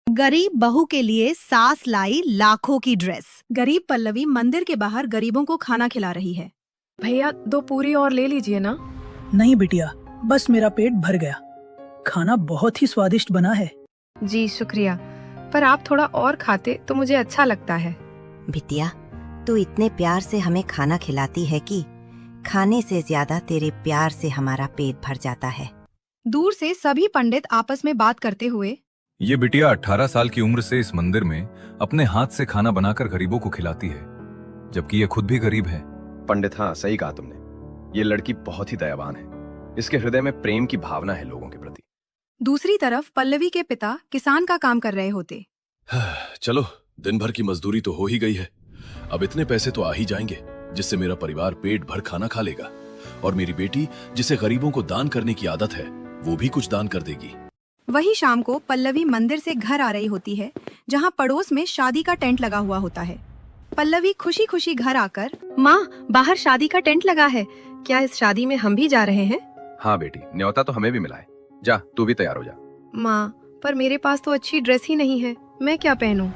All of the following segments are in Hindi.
गरीब बहू के लिए सास लाई लाखों की ड्रेस। गरीब पल्लवी मंदिर के बाहर गरीबों को खाना खिला रही है। भैया 2 पूरी और ले लीजिए ना। नहीं बिटिया, बस मेरा पेट भर गया। खाना बहुत ही स्वादिष्ट बना है। जी शुक्रिया, पर आप थोड़ा और खाते तो मुझे अच्छा लगता है। बिटिया, तू इतने प्यार से हमें खाना खिलाती है कि खाने से ज्यादा तेरे प्यार से हमारा पेट भर जाता है। दूर से सभी पंडित आपस में बात करते हुए, ये बिटिया 18 साल की उम्र से इस मंदिर में अपने हाथ से खाना बनाकर गरीबों को खिलाती है, जबकि ये खुद भी गरीब है। पंडित, हाँ सही कहा तुमने। ये लड़की बहुत ही दयावान है। इसके हृदय में प्रेम की भावना है लोगों के प्रति। दूसरी तरफ पल्लवी के पिता किसान का काम कर रहे होते। चलो, दिन भर की मजदूरी तो हो ही गई है। अब इतने पैसे तो आ ही जाएंगे जिससे मेरा परिवार पेट भर खाना खा लेगा, और मेरी बेटी जिसे गरीबों को दान करने की आदत है वो भी कुछ दान कर देगी। वही शाम को पल्लवी मंदिर से घर आ रही होती है, जहाँ पड़ोस में शादी का टेंट लगा हुआ होता है। पल्लवी खुशी खुशी घर आकर, माँ, बाहर शादी का टेंट लगा है, क्या इस शादी में हम भी जा रहे हैं? हाँ बेटी, न्योता तो हमें भी मिला है। जा, तू भी तैयार हो जा। माँ, पर मेरे पास तो अच्छी ड्रेस ही नहीं है, मैं क्या पहनूं?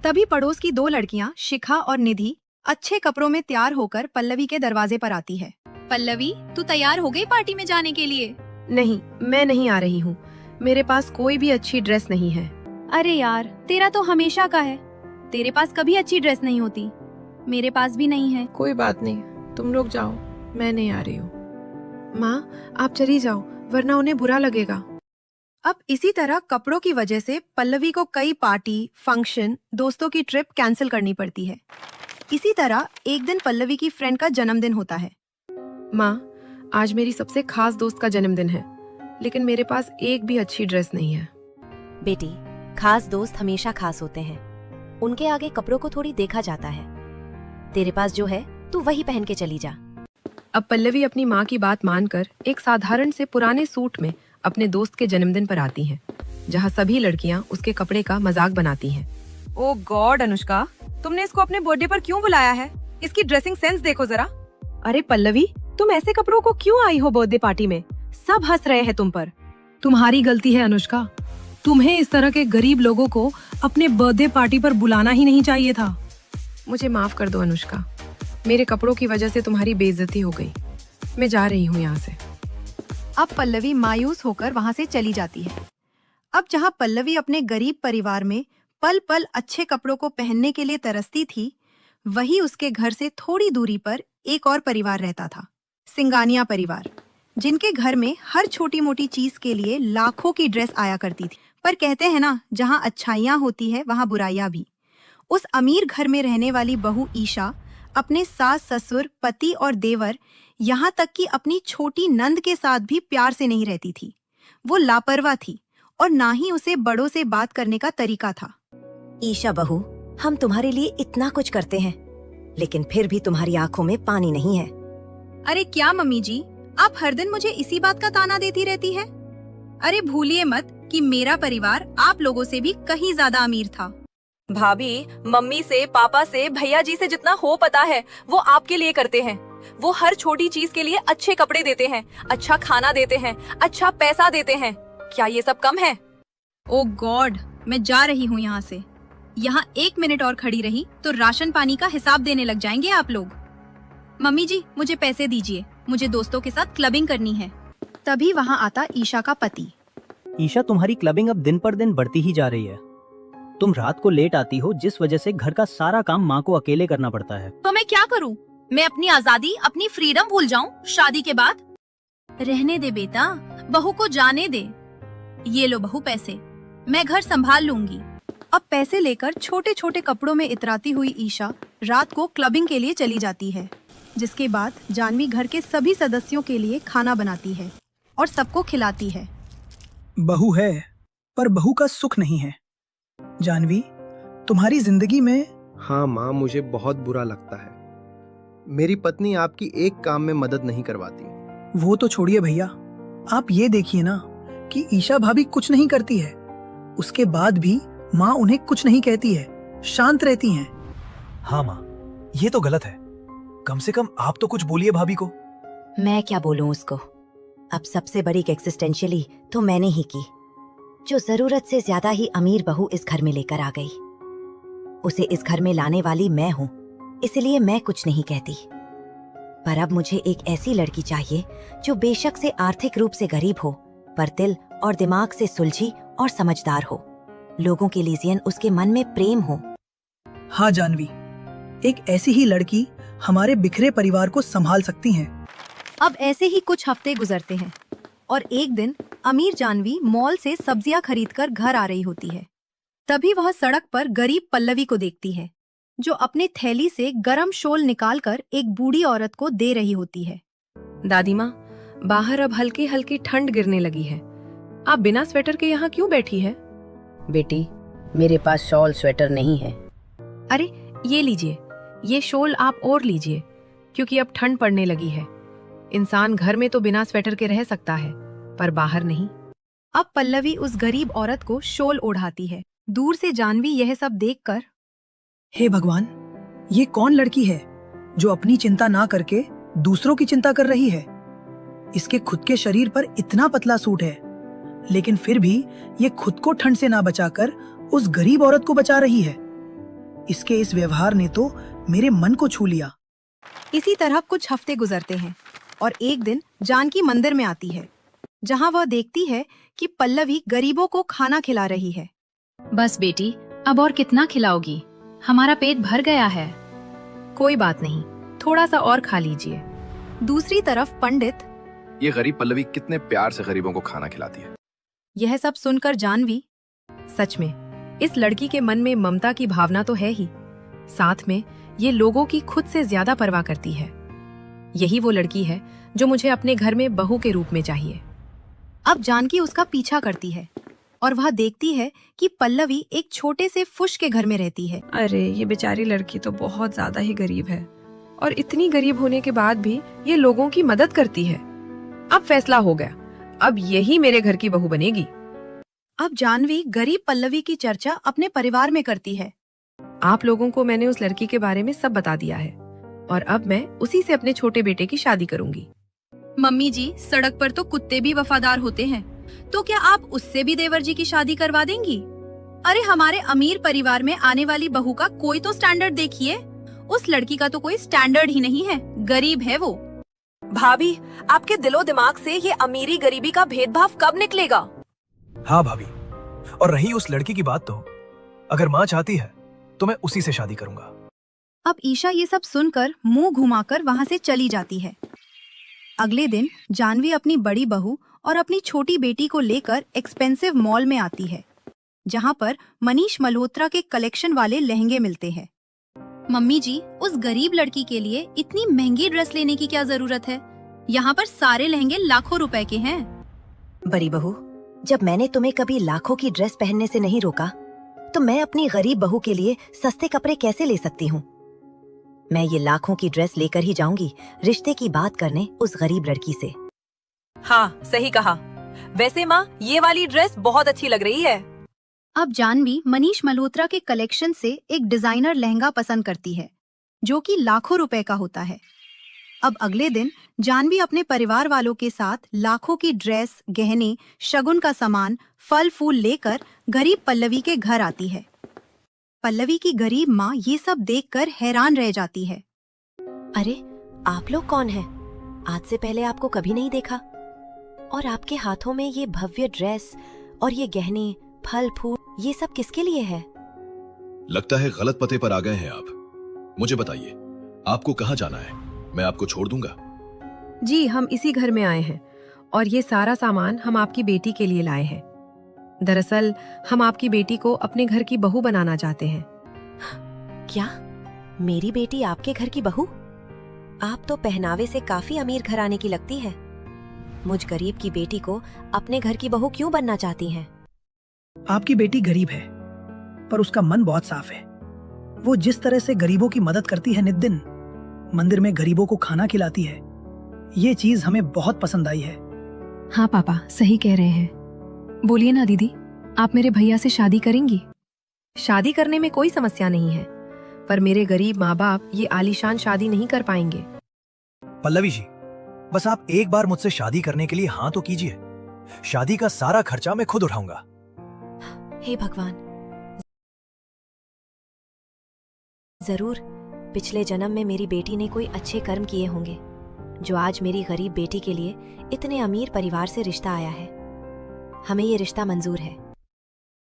तभी पड़ोस की 2 लड़कियाँ शिखा और निधि अच्छे कपड़ों में तैयार होकर पल्लवी के दरवाजे पर आती है। पल्लवी, तू तैयार हो गई पार्टी में जाने के लिए? नहीं, मैं नहीं आ रही हूँ। मेरे पास कोई भी अच्छी ड्रेस नहीं है। अरे यार, तेरा तो हमेशा का है। तेरे पास कभी अच्छी ड्रेस नहीं होती। मेरे पास भी नहीं है। कोई बात नहीं, तुम लोग जाओ, मैं नहीं आ रही हूँ। माँ, आप चली जाओ, वरना उन्हें बुरा लगेगा। अब इसी तरह कपड़ों की वजह से पल्लवी को कई पार्टी, फंक्शन, दोस्तों की ट्रिप कैंसिल करनी पड़ती है। इसी तरह एक दिन पल्लवी की फ्रेंड का जन्मदिन होता है। माँ, आज मेरी सबसे खास दोस्त का जन्मदिन है, लेकिन मेरे पास एक भी अच्छी ड्रेस नहीं है। बेटी, खास दोस्त हमेशा खास होते हैं। उनके आगे कपड़ों को थोड़ी देखा जाता है। तेरे पास जो है तू वही पहन के चली जा। अब पल्लवी अपनी माँ की बात मानकर एक साधारण से पुराने सूट में अपने दोस्त के जन्मदिन पर आती है, जहाँ सभी लड़कियाँ उसके कपड़े का मजाक बनाती हैं। ओ गॉड अनुष्का, तुमने इसको अपने बर्थडे पर क्यों बुलाया है? इसकी ड्रेसिंग सेंस देखो जरा। अरे पल्लवी, तुम ऐसे कपड़ों को क्यों आई हो बर्थडे पार्टी में? सब हंस रहे हैं तुम पर। तुम्हारी गलती है अनुष्का। तुम्हें इस तरह के गरीब लोगों को अपने बर्थडे पार्टी पर बुलाना ही नहीं चाहिए था। मुझे माफ कर दो अनुष्का, मेरे कपड़ों की वजह से तुम्हारी बेइज्जती हो गई। मैं जा रही हूँ यहाँ से। अब पल्लवी मायूस होकर वहाँ से चली जाती है। अब जहाँ पल्लवी अपने गरीब परिवार में पल पल अच्छे कपड़ों को पहनने के लिए तरसती थी, वही उसके घर से थोड़ी दूरी पर एक और परिवार रहता था, सिंगानिया परिवार, जिनके घर में हर छोटी मोटी चीज के लिए लाखों की ड्रेस आया करती थी। पर कहते हैं ना, जहाँ अच्छाइयाँ होती है वहाँ बुराइयाँ भी। उस अमीर घर में रहने वाली बहू ईशा अपने सास ससुर, पति और देवर, यहाँ तक कि अपनी छोटी नंद के साथ भी प्यार से नहीं रहती थी। वो लापरवाह थी और ना ही उसे बड़ों से बात करने का तरीका था। ईशा बहू, हम तुम्हारे लिए इतना कुछ करते हैं, लेकिन फिर भी तुम्हारी आंखों में पानी नहीं है। अरे क्या मम्मी जी, आप हर दिन मुझे इसी बात का ताना देती रहती है। अरे भूलिए मत कि मेरा परिवार आप लोगों से भी कहीं ज्यादा अमीर था। भाभी, मम्मी से, पापा से, भैया जी से जितना हो पता है वो आपके लिए करते हैं। वो हर छोटी चीज के लिए अच्छे कपड़े देते हैं, अच्छा खाना देते हैं, अच्छा पैसा देते हैं। क्या ये सब कम है? ओ गॉड, मैं जा रही हूँ यहाँ से। यहाँ 1 मिनट और खड़ी रही तो राशन पानी का हिसाब देने लग जाएंगे आप लोग। मम्मी जी, मुझे पैसे दीजिए, मुझे दोस्तों के साथ क्लबिंग करनी है। तभी वहाँ आता ईशा का पति। ईशा, तुम्हारी क्लबिंग अब दिन पर दिन बढ़ती ही जा रही है। तुम रात को लेट आती हो, जिस वजह से घर का सारा काम माँ को अकेले करना पड़ता है। तो मैं क्या करूं? मैं अपनी आजादी, अपनी फ्रीडम भूल जाऊं शादी के बाद? रहने दे बेटा, बहू को जाने दे। ये लो बहू पैसे, मैं घर संभाल लूंगी। अब पैसे लेकर छोटे छोटे कपड़ों में इतराती हुई ईशा रात को क्लबिंग के लिए चली जाती है, जिसके बाद जानवी घर के सभी सदस्यों के लिए खाना बनाती है और सबको खिलाती है। बहू है, पर बहू का सुख नहीं है। जानवी, तुम्हारी जिंदगी में। हाँ माँ, मुझे बहुत बुरा लगता है। मेरी पत्नी आपकी एक काम में मदद नहीं करवाती। वो तो छोड़िए भैया, आप ये देखिए ना कि ईशा भाभी कुछ नहीं करती है, उसके बाद भी माँ उन्हें कुछ नहीं कहती है, शांत रहती हैं। हाँ माँ, ये तो गलत है। कम से कम आप तो कुछ बोलिए भाभी को। मैं क्या बोलूं उसको? अब सबसे बड़ी एक्सिस्टेंशियली तो मैंने ही की। जो जरूरत से ज्यादा ही अमीर बहू इस घर में लेकर आ गई। उसे इस घर में लाने वाली मैं हूँ, इसलिए मैं कुछ नहीं कहती। पर अब मुझे एक ऐसी लड़की चाहिए जो बेशक से आर्थिक रूप से गरीब हो, पर दिल और दिमाग से सुलझी और समझदार हो। लोगों के लीजियन उसके मन में प्रेम हो। हाँ जानवी, एक ऐसी ही लड़की हमारे बिखरे परिवार को संभाल सकती है। अब ऐसे ही कुछ हफ्ते गुजरते हैं और एक दिन अमीर जानवी मॉल से सब्जियां खरीदकर घर आ रही होती है। तभी वह सड़क पर गरीब पल्लवी को देखती है, जो अपने थैली से गरम शॉल निकालकर एक बूढ़ी औरत को दे रही होती है। दादी माँ, बाहर अब हल्की हल्की ठंड गिरने लगी है। आप बिना स्वेटर के यहाँ क्यों बैठी है? बेटी, मेरे पास शॉल स्वेटर नहीं है। अरे ये लीजिए, ये शॉल आप और लीजिए, क्योंकि अब ठंड पड़ने लगी है। इंसान घर में तो बिना स्वेटर के रह सकता है, पर बाहर नहीं। अब पल्लवी उस गरीब औरत को शॉल ओढ़ाती है। दूर से जानवी यह सब देखकर, हे भगवान, ये कौन लड़की है जो अपनी चिंता ना करके दूसरों की चिंता कर रही है? इसके खुद के शरीर पर इतना पतला सूट है, लेकिन फिर भी ये खुद को ठंड से ना बचाकर उस गरीब औरत को बचा रही है। इसके इस व्यवहार ने तो मेरे मन को छू लिया। इसी तरह कुछ हफ्ते गुजरते हैं और एक दिन जानकी मंदिर में आती है, जहां वह देखती है कि पल्लवी गरीबों को खाना खिला रही है। बस बेटी, अब और कितना खिलाओगी? हमारा पेट भर गया है। कोई बात नहीं, थोड़ा सा और खा लीजिए। दूसरी तरफ पंडित, ये गरीब पल्लवी कितने प्यार से गरीबों को खाना खिलाती है। यह सब सुनकर जानवी, सच में इस लड़की के मन में ममता की भावना तो है ही, साथ में ये लोगों की खुद से ज्यादा परवाह करती है। यही वो लड़की है जो मुझे अपने घर में बहू के रूप में चाहिए। अब जानकी उसका पीछा करती है और वह देखती है कि पल्लवी एक छोटे से फुश के घर में रहती है। अरे ये बेचारी लड़की तो बहुत ज्यादा ही गरीब है, और इतनी गरीब होने के बाद भी ये लोगों की मदद करती है। अब फैसला हो गया, अब यही मेरे घर की बहू बनेगी। अब जानवी गरीब पल्लवी की चर्चा अपने परिवार में करती है। आप लोगों को मैंने उस लड़की के बारे में सब बता दिया है, और अब मैं उसी से अपने छोटे बेटे की शादी करूंगी। मम्मी जी, सड़क पर तो कुत्ते भी वफादार होते हैं, तो क्या आप उससे भी देवर जी की शादी करवा देंगी? अरे हमारे अमीर परिवार में आने वाली बहू का कोई तो स्टैंडर्ड देखिए। उस लड़की का तो कोई स्टैंडर्ड ही नहीं है, गरीब है वो। भाभी, आपके दिलो दिमाग से ये अमीरी गरीबी का भेदभाव कब निकलेगा? हाँ भाभी, और रही उस लड़की की बात, तो अगर माँ चाहती है तो मैं उसी से शादी करूंगा। अब ईशा ये सब सुनकर मुंह घुमाकर वहां से चली जाती है। अगले दिन जानवी अपनी बड़ी बहू और अपनी छोटी बेटी को लेकर एक्सपेंसिव मॉल में आती है, जहां पर मनीष मल्होत्रा के कलेक्शन वाले लहंगे मिलते हैं। मम्मी जी, उस गरीब लड़की के लिए इतनी महंगी ड्रेस लेने की क्या जरूरत है? यहाँ पर सारे लहंगे लाखों रुपए के हैं। बड़ी बहू, जब मैंने तुम्हें कभी लाखों की ड्रेस पहनने से नहीं रोका, तो मैं अपनी गरीब बहू के लिए सस्ते कपड़े कैसे ले सकती हूँ? मैं ये लाखों की ड्रेस लेकर ही जाऊंगी रिश्ते की बात करने उस गरीब लड़की से। हाँ, सही कहा। वैसे माँ, ये वाली ड्रेस बहुत अच्छी लग रही है। अब जानवी मनीष मल्होत्रा के कलेक्शन से एक डिजाइनर लहंगा पसंद करती है, जो कि लाखों रुपए का होता है। अब अगले दिन जानवी अपने परिवार वालों के साथ लाखों की ड्रेस, गहने, शगुन का सामान, फल फूल लेकर गरीब पल्लवी के घर आती है। पल्लवी की गरीब माँ ये सब देखकर हैरान रह जाती है। अरे, आप लोग कौन हैं? आज से पहले आपको कभी नहीं देखा, और आपके हाथों में ये भव्य ड्रेस और ये गहने, फल फूल, ये सब किसके लिए है? लगता है गलत पते पर आ गए हैं आप। मुझे बताइए, आपको कहाँ जाना है? मैं आपको छोड़ दूंगा। जी, हम इसी घर में आए हैं, और ये सारा सामान हम आपकी बेटी के लिए लाए हैं। दरअसल हम आपकी बेटी को अपने घर की बहू बनाना चाहते हैं। क्या? मेरी बेटी आपके घर की बहू? आप तो पहनावे से काफी अमीर घराने की लगती है। मुझ गरीब की बेटी को अपने घर की बहू क्यों बनना चाहती हैं? आपकी बेटी गरीब है, पर उसका मन बहुत साफ है। वो जिस तरह से गरीबों की मदद करती है, नित दिन मंदिर में गरीबों को खाना खिलाती है, ये चीज हमें बहुत पसंद आई है। हाँ पापा, सही कह रहे हैं। बोलिए ना दीदी, आप मेरे भैया से शादी करेंगी? शादी करने में कोई समस्या नहीं है, पर मेरे गरीब माँ बाप ये आलीशान शादी नहीं कर पाएंगे। पल्लवी जी, बस आप एक बार मुझसे शादी करने के लिए हाँ तो कीजिए। शादी का सारा खर्चा मैं खुद उठाऊंगा। हे भगवान, जरूर पिछले जन्म में मेरी बेटी ने कोई अच्छे कर्म किए होंगे जो आज मेरी गरीब बेटी के लिए इतने अमीर परिवार से रिश्ता आया है। हमें ये रिश्ता मंजूर है।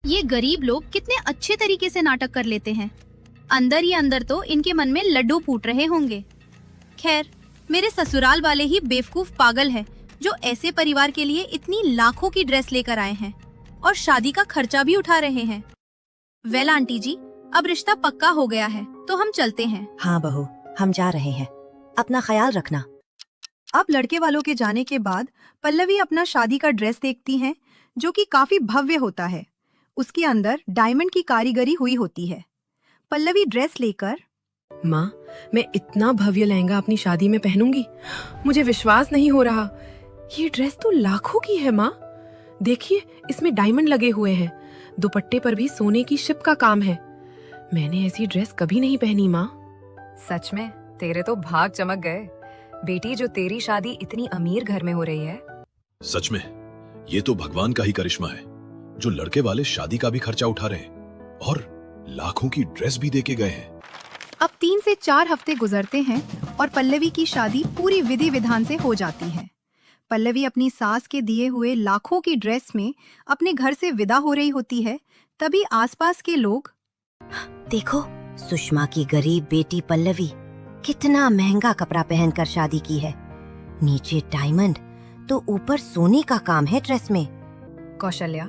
ये गरीब लोग कितने अच्छे तरीके से नाटक कर लेते हैं। अंदर ही अंदर तो इनके मन में लड्डू फूट रहे होंगे। खैर, मेरे ससुराल वाले ही बेवकूफ पागल है जो ऐसे परिवार के लिए इतनी लाखों की ड्रेस लेकर आए हैं और शादी का खर्चा भी उठा रहे हैं। वेल आंटी जी, अब रिश्ता पक्का हो गया है तो हम चलते हैं। हाँ बहू, हम जा रहे हैं। अपना ख्याल रखना। अब लड़के वालों के जाने के बाद पल्लवी अपना शादी का ड्रेस देखती हैं, जो कि काफी भव्य होता है। उसके अंदर डायमंड की कारीगरी हुई होती है। पल्लवी ड्रेस लेकर, माँ, मैं इतना भव्य लहंगा अपनी शादी में पहनूंगी, मुझे विश्वास नहीं हो रहा। ये ड्रेस तो लाखों की है माँ। देखिए, इसमें डायमंड लगे हुए हैं, दुपट्टे पर भी सोने की शिप का काम है। मैंने ऐसी ड्रेस कभी नहीं पहनी माँ। सच में तेरे तो भाग चमक गए बेटी, जो तेरी शादी इतनी अमीर घर में हो रही है। सच में ये तो भगवान का ही करिश्मा है जो लड़के वाले शादी का भी खर्चा उठा रहे हैं और लाखों की ड्रेस भी देके गए हैं। अब 3 से 4 हफ्ते गुजरते हैं और पल्लवी की शादी पूरी विधि विधान से हो जाती है। पल्लवी अपनी सास के दिए हुए लाखों की ड्रेस में अपने घर से विदा हो रही होती है। तभी आसपास के लोग, देखो, सुषमा की गरीब बेटी पल्लवी कितना महंगा कपड़ा पहनकर शादी की है। नीचे डायमंड तो ऊपर सोने का काम है ड्रेस में। कौशल्या,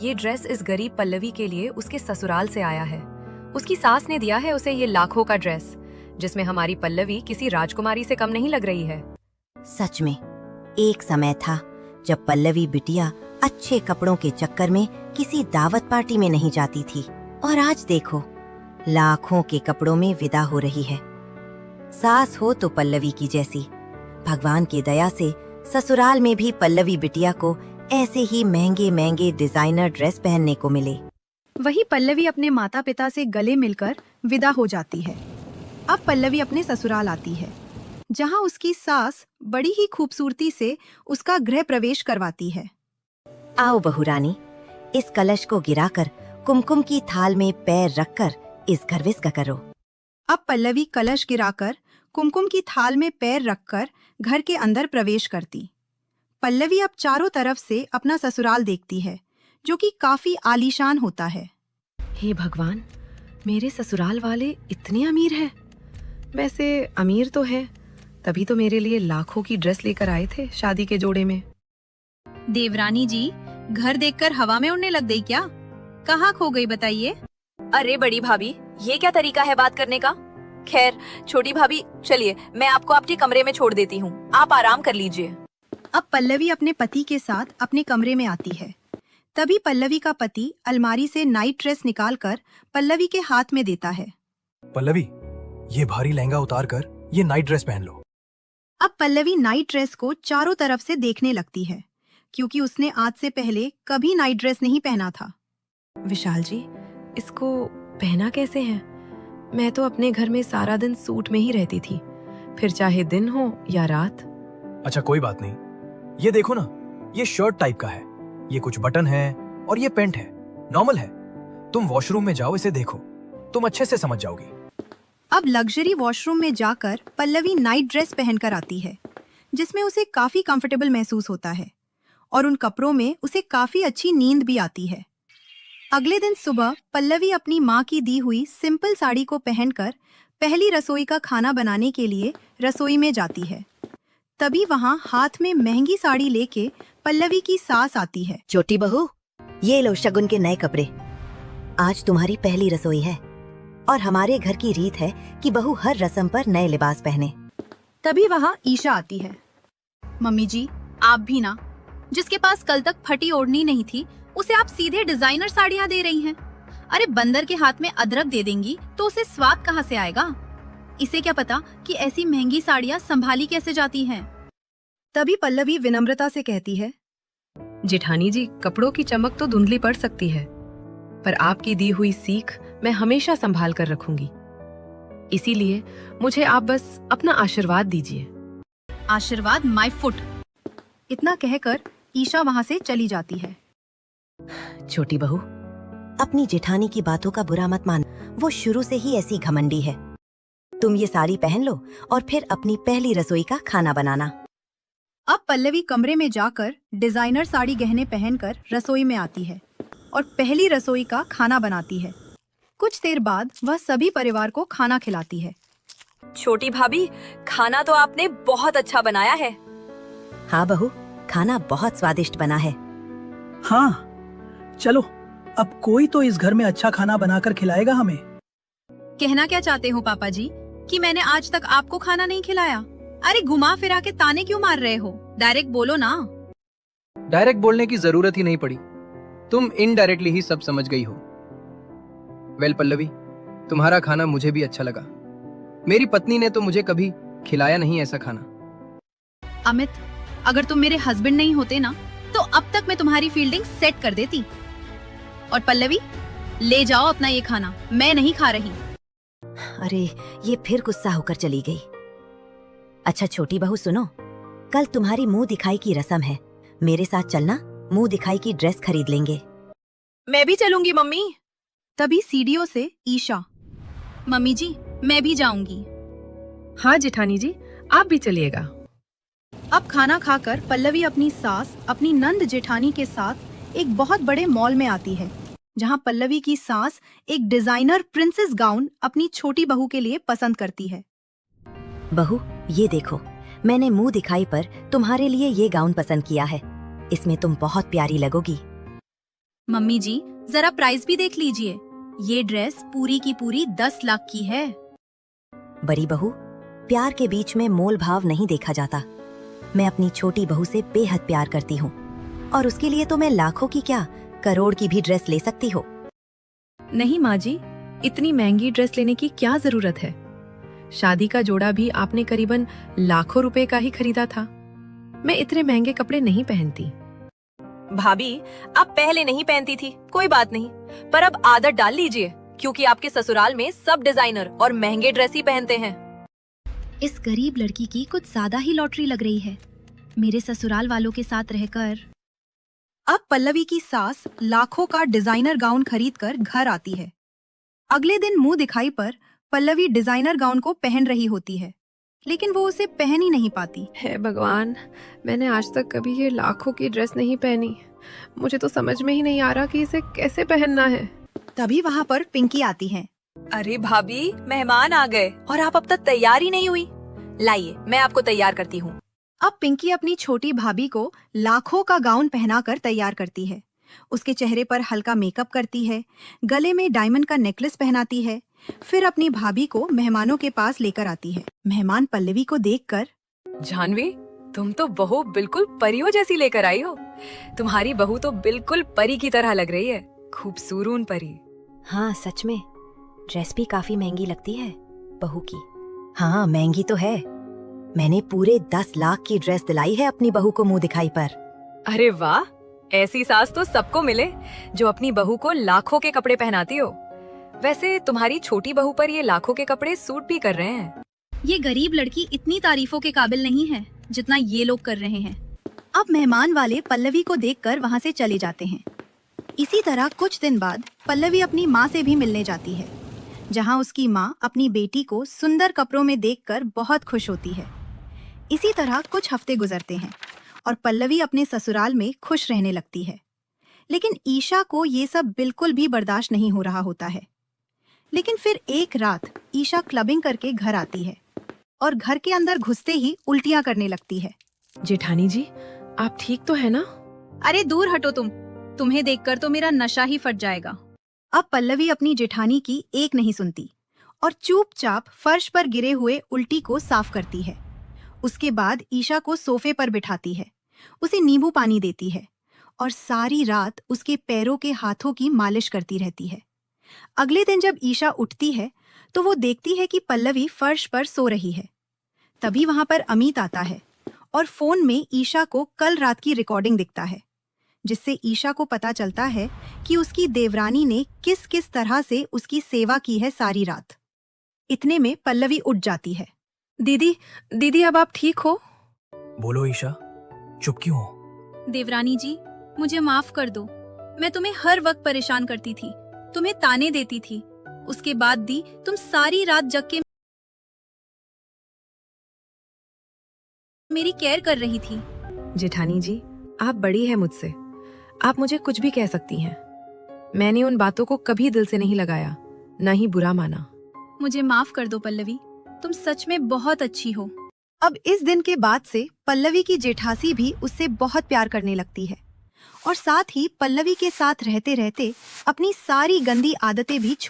ये ड्रेस इस गरीब पल्लवी के लिए उसके ससुराल से आया है। उसकी सास ने दिया है उसे ये लाखों का ड्रेस, जिसमें हमारी पल्लवी किसी राजकुमारी से कम नहीं लग रही है। सच में एक समय था जब पल्लवी बिटिया अच्छे कपड़ों के चक्कर में किसी दावत पार्टी में नहीं जाती थी, और आज देखो लाखों के कपड़ों में विदा हो रही है। सास हो तो पल्लवी की जैसी। भगवान की दया से ससुराल में भी पल्लवी बिटिया को ऐसे ही महंगे महंगे डिजाइनर ड्रेस पहनने को मिले। वही पल्लवी अपने माता पिता से गले मिलकर विदा हो जाती है। अब पल्लवी अपने ससुराल आती है, जहां उसकी सास बड़ी ही खूबसूरती से उसका गृह प्रवेश करवाती है। आओ बहू रानी, इस कलश को गिराकर कुमकुम की थाल में पैर रखकर इस घर विस्क करो। अब पल्लवी कलश गिराकर कुमकुम की थाल में पैर रखकर घर के अंदर प्रवेश करती। पल्लवी अब चारों तरफ से अपना ससुराल देखती है, जो कि काफी आलीशान होता है। हे भगवान, मेरे ससुराल वाले इतने अमीर हैं। वैसे अमीर तो है, तभी तो मेरे लिए लाखों की ड्रेस लेकर आए थे शादी के जोड़े में। देवरानी जी, घर देखकर हवा में उड़ने लग गई क्या? कहाँ खो गई बताइए? अरे बड़ी भाभी, ये क्या तरीका है बात करने का? खैर छोटी भाभी, चलिए मैं आपको आपके कमरे में छोड़ देती हूँ, आप आराम कर लीजिए। अब पल्लवी अपने पति के साथ अपने कमरे में आती है। तभी पल्लवी का पति अलमारी से नाइट ड्रेस निकालकर पल्लवी के हाथ में देता है। पल्लवी, ये भारी लहंगा उतार कर ये नाइट ड्रेस पहन लो। अब पल्लवी नाइट ड्रेस को चारों तरफ से देखने लगती है, क्योंकि उसने आज से पहले कभी नाइट ड्रेस नहीं पहना था। विशाल जी, इसको पहना कैसे है? मैं तो अपने घर में सारा दिन सूट में ही रहती थी, फिर चाहे दिन हो या रात। अच्छा कोई बात नहीं, ये देखो ना, ये शर्ट टाइप का है, ये कुछ बटन है और ये पेंट है, नॉर्मल है। तुम वॉशरूम में जाओ, इसे देखो, तुम अच्छे से समझ जाओगी। अब लग्जरी वॉशरूम में जाकर पल्लवी नाइट ड्रेस पहनकर आती है, जिसमें उसे काफी कंफर्टेबल महसूस होता है और उन कपड़ों में उसे काफी अच्छी नींद भी आती है। अगले दिन सुबह पल्लवी अपनी माँ की दी हुई सिंपल साड़ी को पहनकर पहली रसोई का खाना बनाने के लिए रसोई में जाती है। तभी वहाँ हाथ में महंगी साड़ी लेके पल्लवी की सास आती है। छोटी बहू, ये लो शगुन के नए कपड़े। आज तुम्हारी पहली रसोई है और हमारे घर की रीत है कि बहू हर रस्म पर नए लिबास पहने। तभी वहाँ ईशा आती है। मम्मी जी, आप भी ना, जिसके पास कल तक फटी ओढ़नी नहीं थी उसे आप सीधे डिजाइनर साड़ियाँ दे रही हैं। अरे बंदर के हाथ में अदरक दे देंगी तो उसे स्वाद कहाँ से आएगा? इसे क्या पता कि ऐसी महंगी साड़ियाँ संभाली कैसे जाती हैं। तभी पल्लवी विनम्रता से कहती है, जेठानी जी, कपड़ों की चमक तो धुंधली पड़ सकती है, पर आपकी दी हुई सीख मैं हमेशा संभाल कर रखूंगी। इसीलिए मुझे आप बस अपना आशीर्वाद दीजिए। आशीर्वाद माय फुट। इतना कहकर ईशा वहाँ से चली जाती है। छोटी बहू, अपनी जेठानी की बातों का बुरा मत मान, वो शुरू से ही ऐसी घमंडी है। तुम ये साड़ी पहन लो और फिर अपनी पहली रसोई का खाना बनाना। अब पल्लवी कमरे में जाकर डिजाइनर साड़ी गहने पहनकर रसोई में आती है और पहली रसोई का खाना बनाती है। कुछ देर बाद वह सभी परिवार को खाना खिलाती है। छोटी भाभी, खाना तो आपने बहुत अच्छा बनाया है। हाँ बहू, खाना बहुत स्वादिष्ट बना है। हाँ, चलो अब कोई तो इस घर में अच्छा खाना बनाकर खिलाएगा हमें। कहना क्या चाहते हो पापा जी कि मैंने आज तक आपको खाना नहीं खिलाया? अरे घुमा फिरा के ताने क्यों मार रहे हो? डायरेक्ट बोलो ना। डायरेक्ट बोलने की जरूरत ही नहीं पड़ी, तुम इनडायरेक्टली ही सब समझ गई हो। वेल पल्लवी, तुम्हारा खाना मुझे भी अच्छा लगा। मेरी पत्नी ने तो मुझे कभी खिलाया नहीं ऐसा खाना। अमित, अगर तुम मेरे हस्बैंड नहीं होते ना तो अब तक मैं तुम्हारी फील्डिंग सेट कर देती। और पल्लवी, ले जाओ अपना ये खाना, मैं नहीं खा रही। अरे ये फिर गुस्सा होकर चली गई। अच्छा छोटी बहू सुनो, कल तुम्हारी मुंह दिखाई की रस्म है, मेरे साथ चलना, मुंह दिखाई की ड्रेस खरीद लेंगे। मैं भी चलूंगी मम्मी। तभी सीढ़ियों से ईशा, मम्मी जी मैं भी जाऊंगी। हाँ जेठानी जी, आप भी चलिएगा। अब खाना खाकर पल्लवी अपनी सास अपनी नंद जेठानी के साथ एक बहुत बड़े मॉल में आती है, जहां पल्लवी की सास एक डिजाइनर प्रिंसेस गाउन अपनी छोटी बहू के लिए पसंद करती है। बहू ये देखो, मैंने मुंह दिखाई पर तुम्हारे लिए ये गाउन पसंद किया है, इसमें तुम बहुत प्यारी लगोगी। मम्मी जी जरा प्राइस भी देख लीजिए, ये ड्रेस पूरी की पूरी 10 लाख की है। बड़ी बहू, प्यार के बीच में मोल भाव नहीं देखा जाता। मैं अपनी छोटी बहू से बेहद प्यार करती हूँ और उसके लिए तो मैं लाखों की क्या, करोड़ की भी ड्रेस ले सकती हो। नहीं माँ जी, इतनी महंगी ड्रेस लेने की क्या जरूरत है? शादी का जोड़ा भी आपने करीबन लाखों रुपए का ही खरीदा था। मैं इतने महंगे कपड़े नहीं पहनती। भाभी, आप पहले नहीं पहनती थी, कोई बात नहीं, पर अब आदत डाल लीजिए, क्योंकि आपके ससुराल में सब डिजाइनर और महंगे ड्रेस ही पहनते हैं। इस गरीब लड़की की कुछ ज्यादा ही लॉटरी लग रही है, मेरे ससुराल वालों के साथ रहकर। अब पल्लवी की सास लाखों का डिजाइनर गाउन खरीदकर घर आती है। अगले दिन मुंह दिखाई पर पल्लवी डिजाइनर गाउन को पहन रही होती है, लेकिन वो उसे पहन ही नहीं पाती। हे भगवान, मैंने आज तक कभी ये लाखों की ड्रेस नहीं पहनी। मुझे तो समझ में ही नहीं आ रहा कि इसे कैसे पहनना है। तभी वहाँ पर पिंकी आती है। अरे भाभी, मेहमान आ गए और आप अब तक तैयार ही नहीं हुई। लाइए, मैं आपको तैयार करती हूँ। अब पिंकी अपनी छोटी भाभी को लाखों का गाउन पहनाकर तैयार करती है। उसके चेहरे पर हल्का मेकअप करती है, गले में डायमंड का नेकलेस पहनाती है, फिर अपनी भाभी को मेहमानों के पास लेकर आती है। मेहमान पल्लवी को देखकर, जानवी, तुम तो बहू बिल्कुल परियों जैसी लेकर आई हो। तुम्हारी बहू तो बिल्कुल परी की तरह लग रही है, खूबसूरत परी। हाँ सच में, ड्रेस भी काफी महंगी लगती है बहू की। हाँ महंगी तो है, मैंने पूरे 10 लाख की ड्रेस दिलाई है अपनी बहू को मुंह दिखाई पर। अरे वाह, ऐसी सास तो सबको मिले जो अपनी बहू को लाखों के कपड़े पहनाती हो। वैसे तुम्हारी छोटी बहू पर ये लाखों के कपड़े सूट भी कर रहे हैं। ये गरीब लड़की इतनी तारीफों के काबिल नहीं है जितना ये लोग कर रहे हैं। अब मेहमान वाले पल्लवी को देखकर वहाँ से चले जाते हैं। इसी तरह कुछ दिन बाद पल्लवी अपनी माँ से भी मिलने जाती है, जहाँ उसकी माँ अपनी बेटी को सुंदर कपड़ों में देखकर बहुत खुश होती है। इसी तरह कुछ हफ्ते गुजरते हैं और पल्लवी अपने ससुराल में खुश रहने लगती है। लेकिन ईशा को ये सब बिल्कुल भी बर्दाश्त नहीं हो रहा होता है। लेकिन फिर एक रात ईशा क्लबिंग करके घर आती है और घर के अंदर घुसते ही उल्टियां करने लगती है। जेठानी जी, आप ठीक तो है ना? अरे दूर हटो तुम्हें देखकर तो मेरा नशा ही फट जाएगा। अब पल्लवी अपनी जेठानी की एक नहीं सुनती और चुपचाप फर्श पर गिरे हुए उल्टी को साफ करती है। उसके बाद ईशा को सोफे पर बिठाती है, उसे नींबू पानी देती है और सारी रात उसके पैरों के हाथों की मालिश करती रहती है। अगले दिन जब ईशा उठती है तो वो देखती है कि पल्लवी फर्श पर सो रही है। तभी वहां पर अमित आता है और फोन में ईशा को कल रात की रिकॉर्डिंग दिखता है, जिससे ईशा को पता चलता है कि उसकी देवरानी ने किस किस तरह से उसकी सेवा की है सारी रात। इतने में पल्लवी उठ जाती है। दीदी अब आप ठीक हो? बोलो ईशा, चुप क्यों हो? देवरानी जी, मुझे माफ कर दो। मैं तुम्हें हर वक्त परेशान करती थी, तुम्हें ताने देती थी। उसके बाद दी तुम सारी रात जग के मेरी केयर कर रही थी। जेठानी जी, आप बड़ी है मुझसे, आप मुझे कुछ भी कह सकती हैं। मैंने उन बातों को कभी दिल से नहीं लगाया, न ही बुरा माना। मुझे माफ कर दो पल्लवी, तुम सच में बहुत अच्छी हो। अब इस दिन के बाद से पल्लवी की जेठासी भी उससे बहुत प्यार करने लगती है और साथ ही पल्लवी के साथ रहते रहते अपनी सारी गंदी आदतें भी